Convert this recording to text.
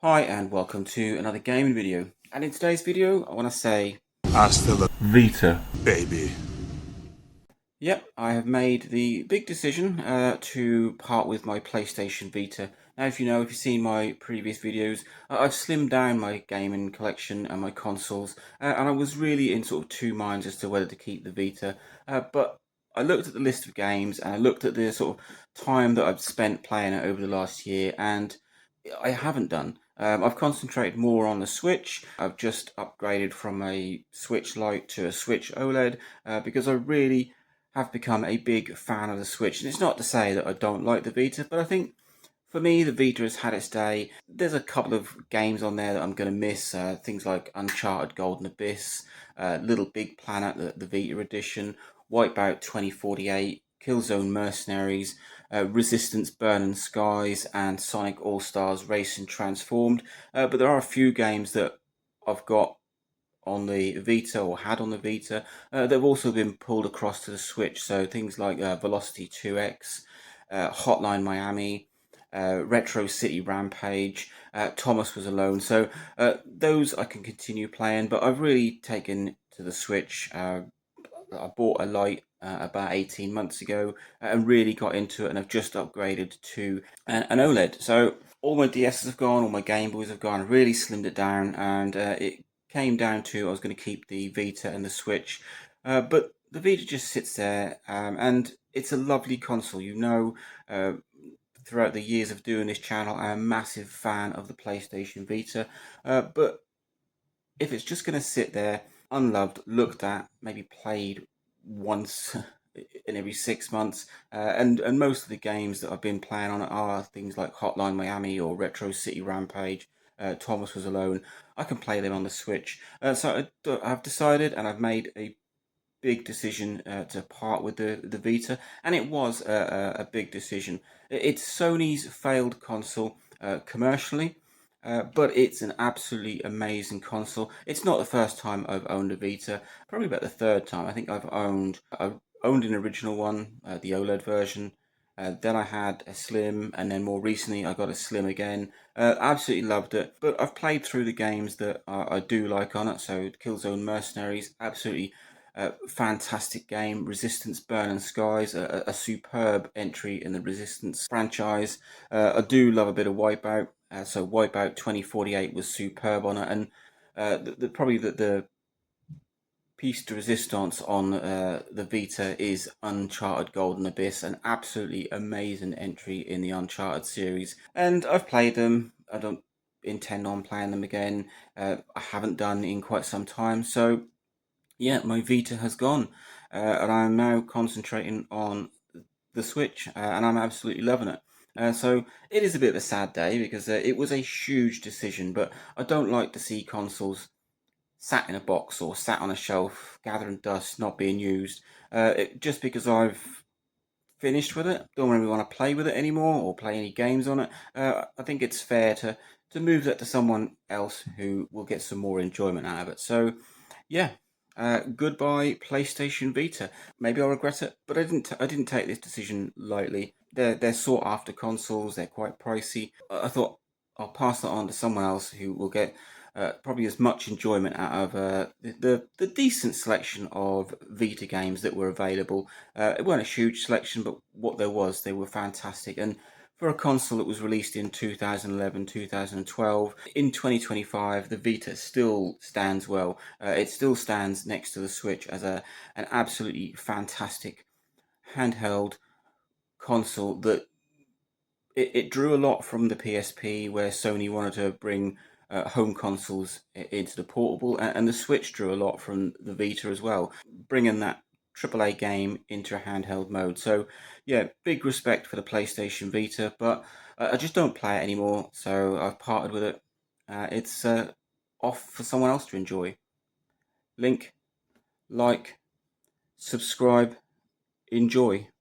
Hi and welcome to another gaming video. And in today's video, I want to say, Hasta la Vita. baby. Yep, I have made the big decision to part with my PlayStation Vita. Now, if you've seen my previous videos, I've slimmed down my gaming collection and my consoles, and I was really in sort of two minds as to whether to keep the Vita. But I looked at the list of games and I looked at the sort of time that I've spent playing it over the last year, and I haven't done. I've concentrated more on the Switch. I've just upgraded from a Switch Lite to a Switch OLED because I really have become a big fan of the Switch. And it's not to say that I don't like the Vita, but I think for me, the Vita has had its day. There's a couple of games on there that I'm going to miss. Things like Uncharted Golden Abyss, Little Big Planet, the Vita edition, Wipeout 2048, Killzone Mercenaries, Resistance Burning Skies, and Sonic All Stars Racing Transformed. But there are a few games that I've got on the Vita or had on the Vita. They've also been pulled across to the Switch. So things like Velocity 2X, Hotline Miami, Retro City Rampage, Thomas Was Alone. So those I can continue playing, but I've really taken to the Switch. I bought a Lite about 18 months ago and really got into it, and I've just upgraded to an OLED. So all my DSs have gone, all my Game Boys have gone. I really slimmed it down, and it came down to I was going to keep the Vita and the Switch, but the Vita just sits there, and it's a lovely console. Uh, throughout the years of doing this channel, I'm a massive fan of the PlayStation Vita, but if it's just going to sit there unloved, looked at, maybe played once in every 6 months, and most of the games that I've been playing on it are things like Hotline Miami or Retro City Rampage. Thomas Was Alone. I can play them on the Switch. I've decided and I've made a big decision to part with the Vita, and it was a big decision. It's Sony's failed console commercially, but it's an absolutely amazing console. It's not the first time I've owned a Vita, probably about the third time. I think I've owned an original one, the OLED version. Then I had a Slim, and then more recently I got a Slim again. Absolutely loved it. But I've played through the games that I do like on it. So Killzone Mercenaries, absolutely fantastic game. Resistance Burning Skies, a superb entry in the Resistance franchise. I do love a bit of Wipeout. So Wipeout 2048 was superb on it, and probably the piece de resistance on the Vita is Uncharted Golden Abyss, an absolutely amazing entry in the Uncharted series. And I've played them. I don't intend on playing them again. I haven't done in quite some time. So yeah, my Vita has gone, and I'm now concentrating on the Switch, and I'm absolutely loving it. So it is a bit of a sad day because it was a huge decision, but I don't like to see consoles sat in a box or sat on a shelf, gathering dust, not being used, just because I've finished with it, don't really want to play with it anymore or play any games on it. I think it's fair to move that to someone else who will get some more enjoyment out of it. So, yeah. Goodbye, PlayStation Vita. Maybe I'll regret it, but I didn't take this decision lightly. They're sought after consoles. They're quite pricey. I thought I'll pass that on to someone else who will get probably as much enjoyment out of the decent selection of Vita games that were available. It weren't a huge selection, but what there was, they were fantastic. And for a console that was released in 2011, 2012, in 2025, the Vita still stands well. It still stands next to the Switch as an absolutely fantastic handheld console that it drew a lot from the PSP, where Sony wanted to bring home consoles into the portable, and the Switch drew a lot from the Vita as well, bringing that AAA game into a handheld mode. So, yeah, big respect for the PlayStation Vita, but I just don't play it anymore, so I've parted with it. It's off for someone else to enjoy. Link, like, subscribe, enjoy.